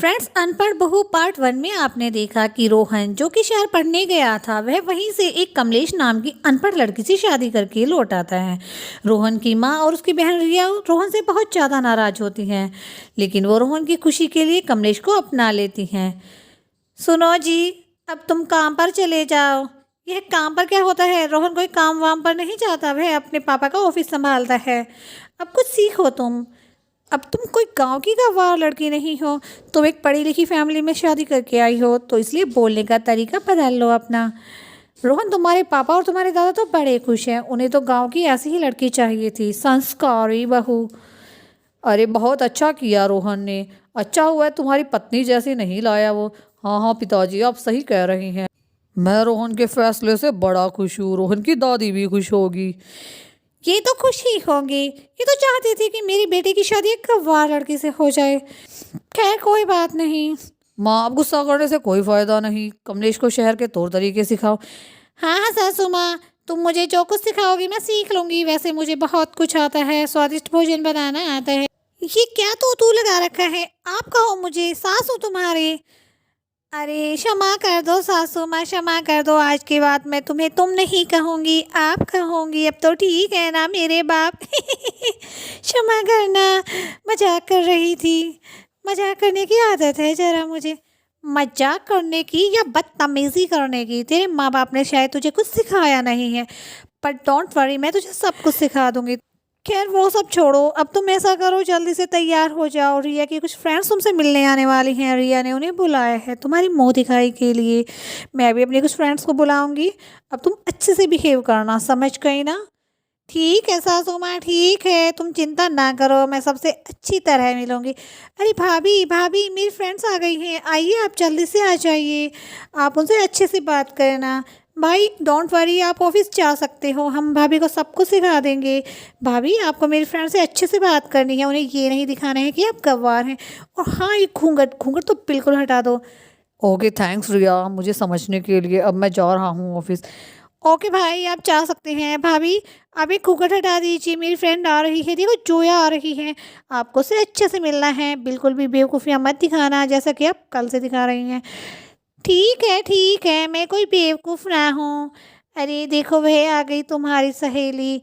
Friends, अनपढ़ बहू part 1 में आपने देखा कि रोहन जो कि शहर पढ़ने गया था वह वहीं से एक कमलेश नाम की अनपढ़ लड़की से शादी करके लौट आता है। रोहन की माँ और उसकी बहन रिया रोहन से बहुत ज़्यादा नाराज होती हैं, लेकिन वो रोहन की खुशी के लिए कमलेश को अपना लेती हैं। सुनो जी, अब तुम काम पर चले जाओ। यह काम पर क्या होता है? रोहन कोई काम वाम पर नहीं जाता, वह अपने पापा का ऑफिस संभालता है। अब कुछ सीखो तुम। अब तुम कोई गांव की गंवार लड़की नहीं हो, तुम एक पढ़ी लिखी फैमिली में शादी करके आई हो, तो इसलिए बोलने का तरीका बदल लो अपना। रोहन, तुम्हारे पापा और तुम्हारे दादा तो बड़े खुश हैं, उन्हें तो गांव की ऐसी ही लड़की चाहिए थी, संस्कारी बहू। अरे बहुत अच्छा किया रोहन ने, अच्छा हुआ है तुम्हारी पत्नी जैसी नहीं लाया वो। हाँ हाँ पिताजी, आप सही कह रही हैं। मैं रोहन के फैसले से बड़ा खुश हूँ, रोहन की दादी भी खुश होगी। ये तो खुश ही होंगी, ये तो चाहती थी कि मेरी बेटी की शादी एक गंवार लड़की से हो जाए। खैर कोई बात नहीं। माँ, अब गुस्सा करने से कोई फायदा नहीं, कमलेश को शहर के तौर तरीके सिखाओ। हाँ हाँ सासू माँ, तुम मुझे जो कुछ सिखाओगी मैं सीख लूँगी। वैसे मुझे बहुत कुछ आता है, स्वादिष्ट भोजन बनाना आता है। ये क्या तू लगा रखा है? आप कहो मुझे, सास हूँ तुम्हारे। अरे क्षमा कर दो सासू माँ, क्षमा कर दो। आज के बाद मैं तुम्हें तुम नहीं कहूँगी, आप कहूँगी। अब तो ठीक है ना मेरे बाप? क्षमा करना, मजाक कर रही थी। मजाक करने की आदत है जरा मुझे। मजाक करने की या बदतमीज़ी करने की? तेरे माँ बाप ने शायद तुझे कुछ सिखाया नहीं है, पर डोंट वरी, मैं तुझे सब कुछ सिखा दूँगी। खैर वो सब छोड़ो, अब तुम ऐसा करो, जल्दी से तैयार हो जाओ। रिया की कुछ फ्रेंड्स तुमसे मिलने आने वाली हैं, रिया ने उन्हें बुलाया है तुम्हारी मुँह दिखाई के लिए। मैं भी अपने कुछ फ्रेंड्स को बुलाऊंगी। अब तुम अच्छे से बिहेव करना, समझ गई ना? ठीक है सासू माँ, ठीक है, तुम चिंता ना करो, मैं सबसे अच्छी तरह मिलूंगी। अरे भाभी भाभी, मेरी फ्रेंड्स आ गई हैं, आइए आप जल्दी से आ जाइए, आप उनसे अच्छे से बात करना। भाई डोंट वरी, आप ऑफिस जा सकते हो, हम भाभी को सब कुछ सिखा देंगे। भाभी, आपको मेरी फ्रेंड से अच्छे से बात करनी है, उन्हें ये नहीं दिखाना है कि आप गंवार हैं। और हाँ, ये घूंघट घूंघट तो बिल्कुल हटा दो। ओके थैंक्स रिया, मुझे समझने के लिए। अब मैं जा रहा हूँ ऑफिस। ओके भाई, आप जा सकते हैं। भाभी, आप एक घूंघट हटा दीजिए, मेरी फ्रेंड आ रही है, देखो जोया आ रही है, आपको से अच्छे से मिलना है, बिल्कुल भी बेवकूफ़ियाँ मत दिखाना जैसा कि आप कल से दिखा रही हैं। ठीक है, मैं कोई बेवकूफ़ ना हूँ। अरे देखो वह आ गई तुम्हारी सहेली,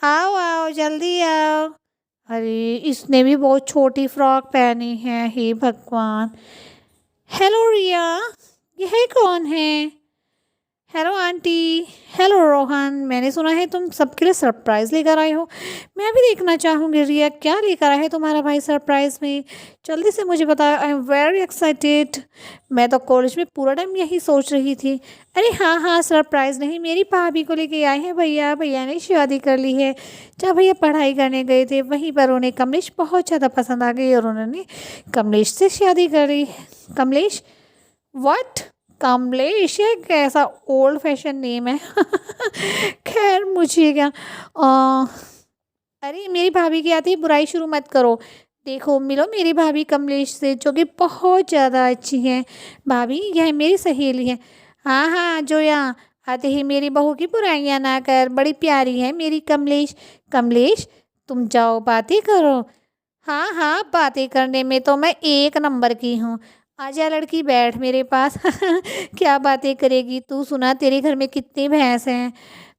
आओ आओ जल्दी आओ। अरे इसने भी बहुत छोटी फ्रॉक पहनी है, हे भगवान। हेलो रिया, यह कौन है? Hello aunty. हेलो रोहन, मैंने सुना है तुम सबके लिए सरप्राइज़ लेकर आए हो। मैं भी देखना चाहूँगी रिया, क्या लेकर आया है तुम्हारा भाई सरप्राइज़ में? जल्दी से मुझे बताओ, आई एम वेरी एक्साइटेड। मैं तो कॉलेज में पूरा टाइम यही सोच रही थी। अरे हाँ हाँ, सरप्राइज़ नहीं, मेरी भाभी को लेके आए हैं भैया। भैया ने शादी कर ली है। जब भैया पढ़ाई करने गए थे वहीं पर उन्हें कमलेश बहुत ज़्यादा पसंद आ गई और उन्होंने कमलेश से शादी कर ली। कमलेश? व्हाट? कमलेश? ये कैसा ओल्ड फैशन नेम है। खैर मुझे क्या। अ, अरे मेरी भाभी की आती है, बुराई शुरू मत करो। देखो मिलो मेरी भाभी कमलेश से, जो कि बहुत ज़्यादा अच्छी है। भाभी, यह मेरी सहेली है। हाँ हाँ जोया, आते ही मेरी बहू की बुराइयाँ ना कर, बड़ी प्यारी है मेरी कमलेश। कमलेश, तुम जाओ बातें करो। हाँ हाँ, बातें करने में तो मैं एक नंबर की हूँ। आजा लड़की, बैठ मेरे पास। क्या बातें करेगी तू? सुना तेरे घर में कितनी भैंस हैं,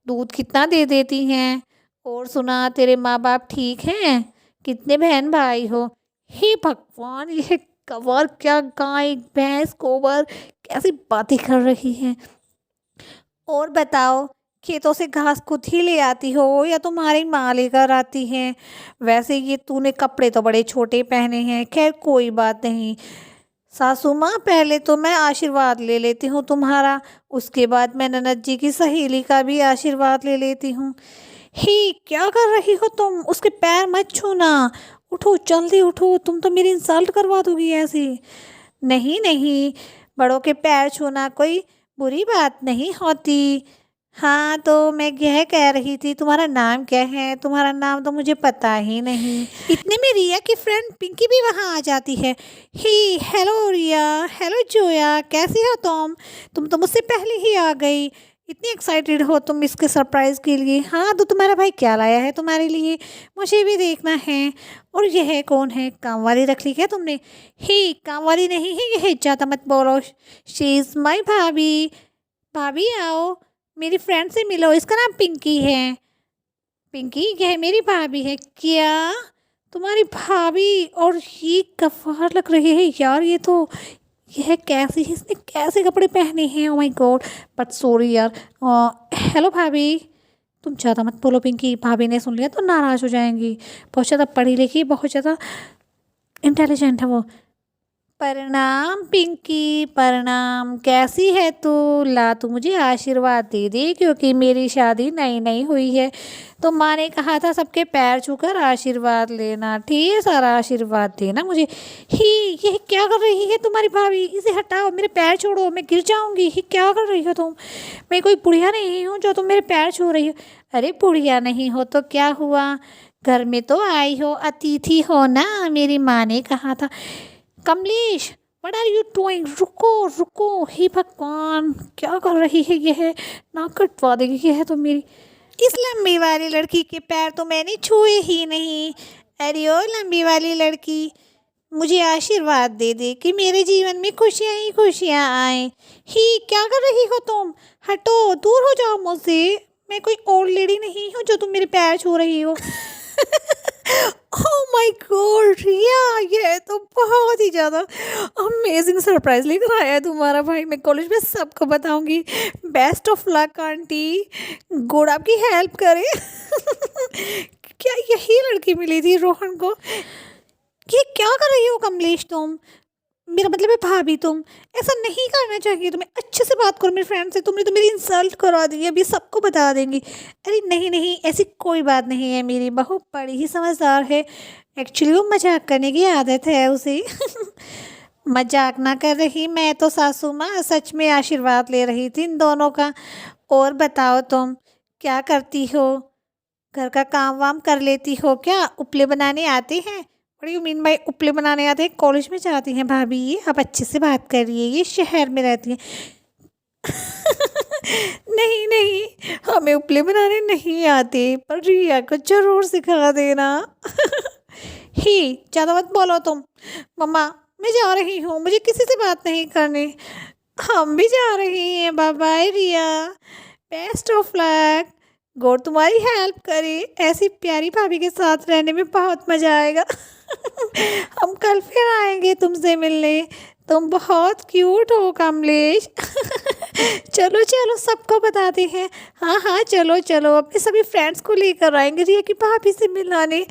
दूध कितना दे देती हैं? और सुना तेरे माँ बाप ठीक हैं? कितने बहन भाई हो? हे भगवान, ये गंवार क्या, गाय भैंस गोबर कैसी बातें कर रही हैं। और बताओ, खेतों से घास खुद ही ले आती हो या तुम्हारी माँ लेकर आती है? वैसे ये तूने कपड़े तो बड़े छोटे पहने हैं। खैर कोई बात नहीं सासू माँ, पहले तो मैं आशीर्वाद ले लेती हूँ तुम्हारा, उसके बाद मैं ननद जी की सहेली का भी आशीर्वाद ले लेती हूँ। ही क्या कर रही हो तुम? उसके पैर मत छूना, उठो जल्दी उठो, तुम तो मेरी इंसल्ट करवा दोगी ऐसी। नहीं नहीं, बड़ों के पैर छूना कोई बुरी बात नहीं होती। हाँ तो मैं यह कह रही थी, तुम्हारा नाम क्या है? तुम्हारा नाम तो मुझे पता ही नहीं। इतने में रिया की फ्रेंड पिंकी भी वहाँ आ जाती है। ही हेलो रिया, हेलो जोया, कैसी हो तुम? तुम तो मुझसे पहले ही आ गई। इतनी एक्साइटेड हो तुम इसके सरप्राइज़ के लिए। हाँ, तो तुम्हारा भाई क्या लाया है तुम्हारे लिए, मुझे भी देखना है। और यह कौन है, काम वाली रख ली क्या तुमने? ही काम वाली नहीं है यह, ज़्यादा मत बोलो। शी इज़ माई भाभी। भाभी आओ, मेरी फ्रेंड से मिलो, इसका नाम पिंकी है। पिंकी, यह मेरी भाभी है। क्या तुम्हारी भाभी? और ये गवार लग रही है यार, ये तो, यह कैसी है, इसने कैसे कपड़े पहने हैं, oh my God. But sorry यार। हेलो भाभी। तुम ज़्यादा मत बोलो पिंकी, भाभी ने सुन लिया तो नाराज़ हो जाएंगी। बहुत ज़्यादा पढ़ी लिखी, बहुत ज़्यादा इंटेलिजेंट है वो। प्रणाम पिंकी, प्रणाम। कैसी है तू? ला तू मुझे आशीर्वाद दे दे, क्योंकि मेरी शादी नई नई हुई है, तो माँ ने कहा था सबके पैर छूकर आशीर्वाद लेना, ठीक है, सारा आशीर्वाद देना मुझे। ही, ये क्या कर रही है तुम्हारी भाभी? इसे हटाओ, मेरे पैर छोड़ो, मैं गिर जाऊंगी। ही क्या कर रही हो तुम? मैं कोई बुढ़िया नहीं हूँ जो तुम मेरे पैर छू रही हो। अरे बुढ़िया नहीं हो तो क्या हुआ, घर में तो आई हो, अतिथि हो ना, मेरी माँ ने कहा था। Kamlesh, what are you doing? रुको रुको, हे भगवान, क्या कर रही है यह? नाक कटवा देगी यह तो मेरी। इस लंबी वाली लड़की के पैर तो मैंने छुए ही नहीं। अरे ओ लंबी वाली लड़की, मुझे आशीर्वाद दे दे कि मेरे जीवन में खुशियाँ ही खुशियाँ आए। ही क्या कर रही हो तुम? हटो, दूर हो जाओ मुझसे। मैं कोई ओल्ड लेडी नहीं हूँ जो तुम मेरे पैर छू रही हो। ओह माय गॉड रिया, ये तो बहुत ही ज़्यादा अमेजिंग सरप्राइज लेकर आया है तुम्हारा भाई। मैं कॉलेज में सबको बताऊंगी। Best of luck aunty, God आपकी हेल्प करे। क्या यही लड़की मिली थी रोहन को? ये क्या कर रही हो कमलेश तुम? मेरा मतलब है भाभी, तुम ऐसा नहीं करना चाहिए, तुम्हें अच्छे से बात करो मेरे फ्रेंड से। तुमने तो मेरी इंसल्ट करा दी, अभी सबको बता देंगी। अरे नहीं नहीं, ऐसी कोई बात नहीं है, मेरी बहू बड़ी ही समझदार है। एक्चुअली वो मजाक करने की आदत है उसे। मजाक ना कर रही, मैं तो सासू माँ सच में आशीर्वाद ले रही थी इन दोनों का। और बताओ तुम क्या करती हो? घर का काम वाम कर लेती हो क्या? उपले बनाने आते हैं? व्हाट यू मीन बाय उपले बनाने आते हैं? कॉलेज में जाती हैं भाभी ये, आप अच्छे से बात करिए, ये शहर में रहती हैं। नहीं नहीं, हमें उपले बनाने नहीं आते, पर रिया को जरूर सिखा देना। ही, ज़्यादा मत बोलो तुम। मम्मा, मैं जा रही हूँ, मुझे किसी से बात नहीं करनी। हम भी जा रहे हैं, bye bye Riya, best of luck. God तुम्हारी हेल्प करे, ऐसी प्यारी भाभी के साथ रहने में बहुत मज़ा आएगा। हम कल फिर आएंगे तुमसे मिलने, तुम बहुत क्यूट हो कमलेश। चलो चलो, सबको बताते हैं। हाँ हाँ, चलो चलो, अपने सभी फ्रेंड्स को लेकर आएंगे रिया की भाभी से मिलाने।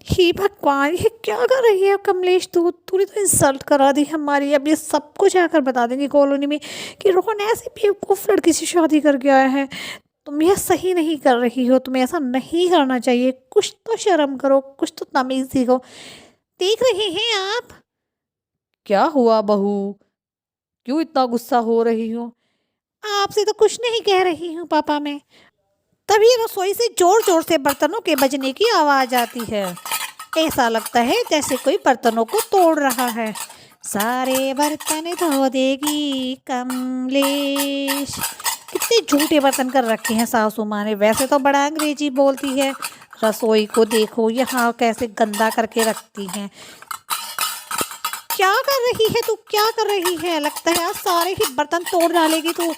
ही भगवान, ये क्या कर रही है कमलेश? तूने तो इंसल्ट करा दी हमारी। अब ये सबको जाकर बता देंगे कॉलोनी में कि रोहन ऐसे बेवकूफ़ लड़की से शादी करके आया है। तुम यह सही नहीं कर रही हो, तुम्हें ऐसा नहीं करना चाहिए। कुछ तो शर्म करो, कुछ तो तमीज़ सीखो। देख रहे हैं आप? क्या हुआ बहू, क्यों इतना गुस्सा हो रही हो? आपसे तो कुछ नहीं कह रही हूँ पापा मैं। तभी रसोई से जोर जोर से बर्तनों के बजने की आवाज़ आती है। ऐसा लगता है जैसे कोई बर्तनों को तोड़ रहा है। सारे बर्तन धो देगी कमलेश। कितने झूठे बर्तन कर रखे हैं सासू माँ ने। वैसे तो बड़ा अंग्रेजी बोलती है, रसोई को देखो यहाँ कैसे गंदा करके रखती हैं। क्या कर रही है तू? क्या कर रही है? लगता है आज सारे ही बर्तन तोड़ डालेगी तू।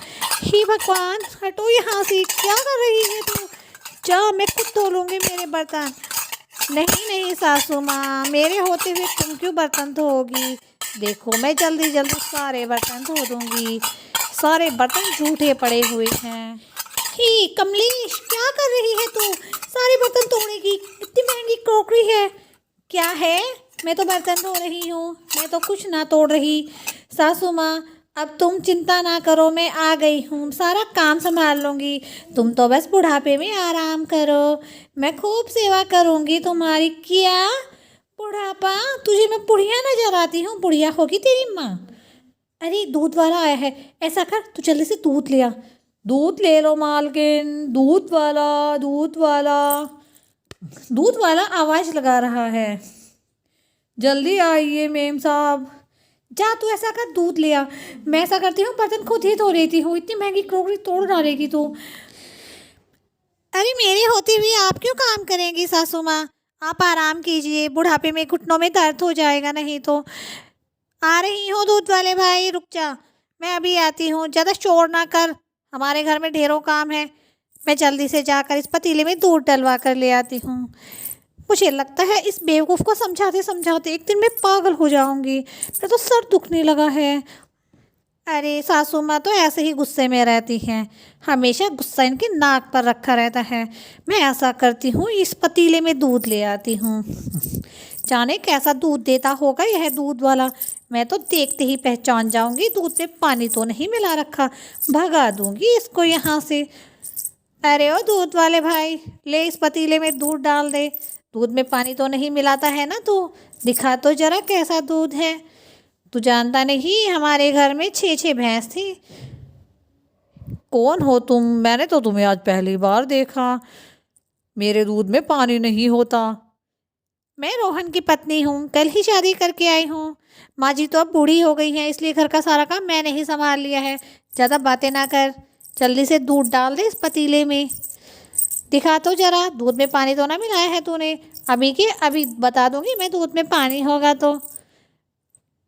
ही भगवान, हटो यहाँ से। क्या कर रही है तू? जा, मैं खुद धो लूँगी मेरे बर्तन। नहीं नहीं सासू माँ, मेरे होते हुए तुम क्यों बर्तन धोगी? देखो, मैं जल्दी जल्दी सारे बर्तन धो दूँगी। सारे बर्तन झूठे पड़े हुए हैं। ही कमलेश, क्या कर रही है तू? सारे बर्तन तोड़ेगी, इतनी महंगी क्रॉकरी है। क्या है? मैं तो बर्तन धो रही हूँ, मैं तो कुछ ना तोड़ रही। सासू माँ, अब तुम चिंता ना करो, मैं आ गई हूँ, सारा काम संभाल लूँगी। तुम तो बस बुढ़ापे में आराम करो, मैं खूब सेवा करूँगी तुम्हारी। क्या बुढ़ापा? तुझे मैं बुढ़िया नजर आती हूँ? बुढ़िया होगी तेरी माँ। अरे दूध वाला आया है, ऐसा कर तू जल्दी से दूध ले आ। दूध ले लो मालकिन, दूध वाला, दूध वाला। दूध वाला आवाज़ लगा रहा है। जल्दी आइए मेम साहब, जा तू ऐसा कर, दूध ले आ। मैं ऐसा करती हूँ, बर्तन खुद ही धो लेती हूँ, इतनी महंगी क्रोकरी तोड़ डालेगी तू। अरे मेरे होते हुए आप क्यों काम करेंगी सासू माँ? आप आराम कीजिए, बुढ़ापे में घुटनों में दर्द हो जाएगा नहीं तो। आ रही हूँ दूध वाले भाई, रुक जा, मैं अभी आती हूँ, ज़्यादा शोर ना कर, हमारे घर में ढेरों काम है। मैं जल्दी से जाकर इस पतीले में दूध डलवा कर ले आती हूँ। मुझे लगता है इस बेवकूफ़ को समझाते समझाते एक दिन मैं पागल हो जाऊंगी। मेरा तो सर दुखने लगा है। अरे सासू माँ तो ऐसे ही गुस्से में रहती हैं, हमेशा गुस्सा इनकी नाक पर रखा रहता है। मैं ऐसा करती हूँ, इस पतीले में दूध ले आती हूँ। जाने कैसा दूध देता होगा यह दूध वाला, मैं तो देखते ही पहचान जाऊंगी दूध में पानी तो नहीं मिला रखा, भगा दूंगी इसको यहाँ से। अरे ओ दूध वाले भाई, ले इस पतीले में दूध डाल दे। दूध में पानी तो नहीं मिलाता है ना तू? दिखा तो जरा कैसा दूध है। तू जानता नहीं हमारे घर में 6 भैंस थी। कौन हो तुम? मैंने तो तुम्हें आज पहली बार देखा। मेरे दूध में पानी नहीं होता। मैं रोहन की पत्नी हूँ, कल ही शादी करके आई हूँ। माँ जी तो अब बूढ़ी हो गई हैं, इसलिए घर का सारा काम मैंने ही संभाल लिया है। ज़्यादा बातें ना कर, जल्दी से दूध डाल दे इस पतीले में। दिखा तो जरा, दूध में पानी तो ना मिलाया है तूने? अभी के अभी बता दूंगी मैं, दूध में पानी होगा तो।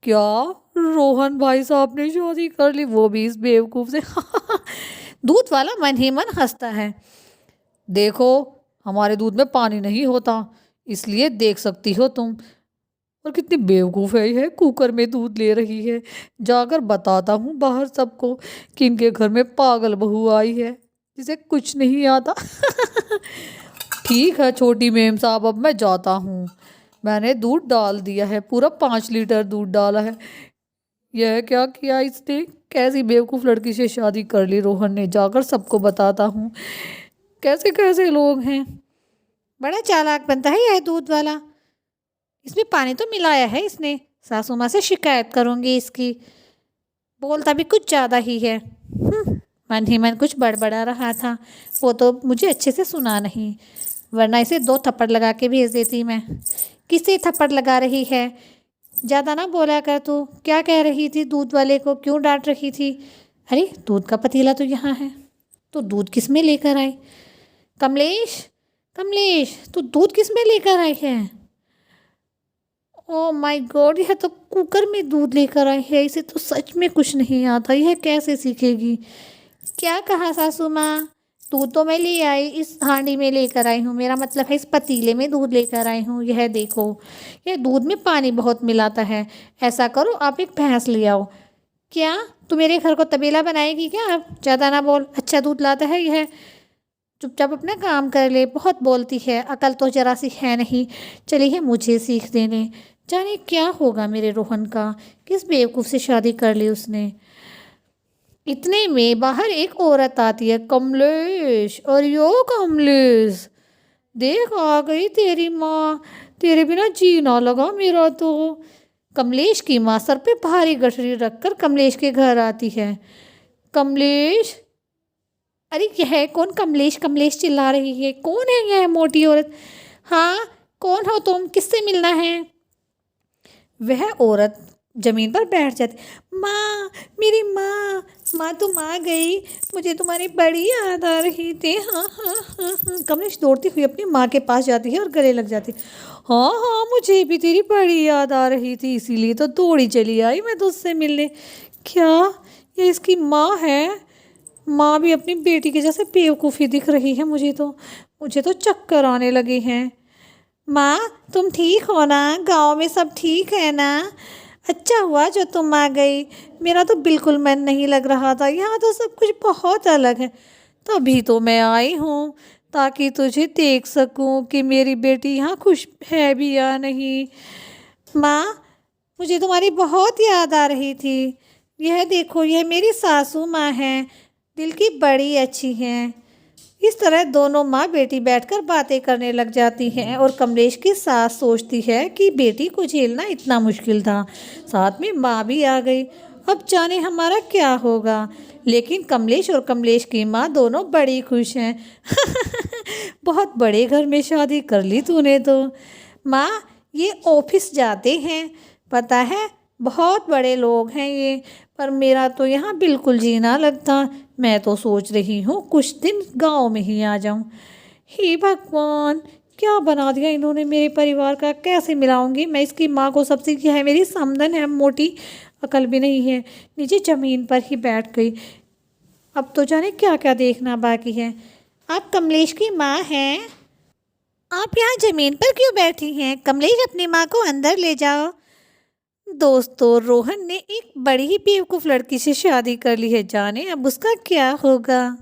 क्या? रोहन भाई साहब ने शादी कर ली, वो भी इस बेवकूफ़ से। दूध वाला मन ही मन हंसता है। देखो, हमारे दूध में पानी नहीं होता, इसलिए देख सकती हो तुम। और कितनी बेवकूफ़ है यह, कुकर में दूध ले रही है। जाकर बताता हूँ बाहर सबको कि इनके घर में पागल बहू आई है जिसे कुछ नहीं आता। ठीक है छोटी मेम साहब, अब मैं जाता हूँ। मैंने दूध डाल दिया है, पूरा 5 लीटर दूध डाला है। यह क्या किया इसने? कैसी बेवकूफ़ लड़की से शादी कर ली रोहन ने। जाकर सबको बताता हूँ। कैसे कैसे लोग हैं। बड़ा चालाक बनता है यह दूध वाला। इसमें पानी तो मिलाया है इसने। सासू माँ से शिकायत करूँगी इसकी। बोलता भी कुछ ज़्यादा ही है। मन ही मन कुछ बड़बड़ा रहा था, वो तो मुझे अच्छे से सुना नहीं, वरना इसे 2 थप्पड़ लगा के भेज देती मैं। किसे थप्पड़ लगा रही है? ज़्यादा ना बोला कर तू। क्या कह रही थी? दूध वाले को क्यों डांट रही थी? अरे दूध का पतीला तो यहाँ है, तो दूध किस में लेकर आई? कमलेश, कमलेश, तू दूध किस में लेकर आई है? ओह माय गॉड, यह तो कुकर में दूध लेकर आई है। इसे तो सच में कुछ नहीं आता, यह कैसे सीखेगी? क्या कहा सासू माँ? दूध तो मैं ले आई, इस हांडी में लेकर आई हूँ, मेरा मतलब है इस पतीले में दूध लेकर आई हूँ। यह देखो, यह दूध में पानी बहुत मिलाता है। ऐसा करो, आप एक भैंस ले आओ। क्या तू मेरे घर को तबेला बनाएगी क्या? आप ज़्यादा ना बोल, अच्छा दूध लाता है यह। चुपचाप अपना काम कर ले, बहुत बोलती है, अकल तो जरा सी है नहीं। चलिए मुझे सीख देने। जाने क्या होगा मेरे रोहन का, किस बेवकूफ़ से शादी कर ली उसने। इतने में बाहर एक औरत आती है। कमलेश, और यो कमलेश, देख आ गई तेरी माँ, तेरे बिना जी ना लगा मेरा तो। कमलेश की माँ सर पे भारी गठरी रखकर कमलेश के घर आती है। कमलेश, अरे यह कौन? कमलेश कमलेश चिल्ला रही है, कौन है यह मोटी औरत? हाँ, कौन हो तुम? किससे मिलना है? वह औरत जमीन पर बैठ जाती। माँ, मेरी माँ, माँ तुम आ गई, मुझे तुम्हारी बड़ी याद आ रही थी। हाँ हाँ हाँ हाँ। कमलेश दौड़ती हुई अपनी माँ के पास जाती है और गले लग जाती। हाँ हाँ, मुझे भी तेरी बड़ी याद आ रही थी, इसीलिए तो दौड़ी चली आई मैं तुझसे मिलने। क्या ये इसकी माँ है? माँ भी अपनी बेटी के जैसे बेवकूफ़ी दिख रही है मुझे तो चक्कर आने लगे हैं। माँ तुम ठीक हो ना? गांव में सब ठीक है ना? अच्छा हुआ जो तुम आ गई, मेरा तो बिल्कुल मन नहीं लग रहा था, यहाँ तो सब कुछ बहुत अलग है। तभी तो मैं आई हूँ, ताकि तुझे देख सकूँ कि मेरी बेटी यहाँ खुश है भी या नहीं। माँ, मुझे तुम्हारी बहुत याद आ रही थी। यह देखो, यह मेरी सासू माँ हैं, दिल की बड़ी अच्छी हैं। इस तरह दोनों माँ बेटी बैठकर बातें करने लग जाती हैं और कमलेश की सास सोचती है कि बेटी को झेलना इतना मुश्किल था, साथ में माँ भी आ गई, अब जाने हमारा क्या होगा। लेकिन कमलेश और कमलेश की माँ दोनों बड़ी खुश हैं। बहुत बड़े घर में शादी कर ली तूने तो। माँ, ये ऑफिस जाते हैं, पता है बहुत बड़े लोग हैं ये, पर मेरा तो यहाँ बिल्कुल जी ना लगता। मैं तो सोच रही हूँ कुछ दिन गाँव में ही आ जाऊँ। हे भगवान! क्या बना दिया इन्होंने मेरे परिवार का, कैसे मिलाऊंगी मैं इसकी माँ को सबसे। क्या है, मेरी समधन है, मोटी अकल भी नहीं है। नीचे ज़मीन पर ही बैठ गई। अब तो जाने क्या क्या देखना बाकी है। आप कमलेश की माँ हैं? आप यहाँ ज़मीन पर क्यों बैठी हैं? कमलेश, अपनी माँ को अंदर ले जाओ। दोस्तों, रोहन ने एक बड़ी ही बेवकूफ़ लड़की से शादी कर ली है, जाने अब उसका क्या होगा।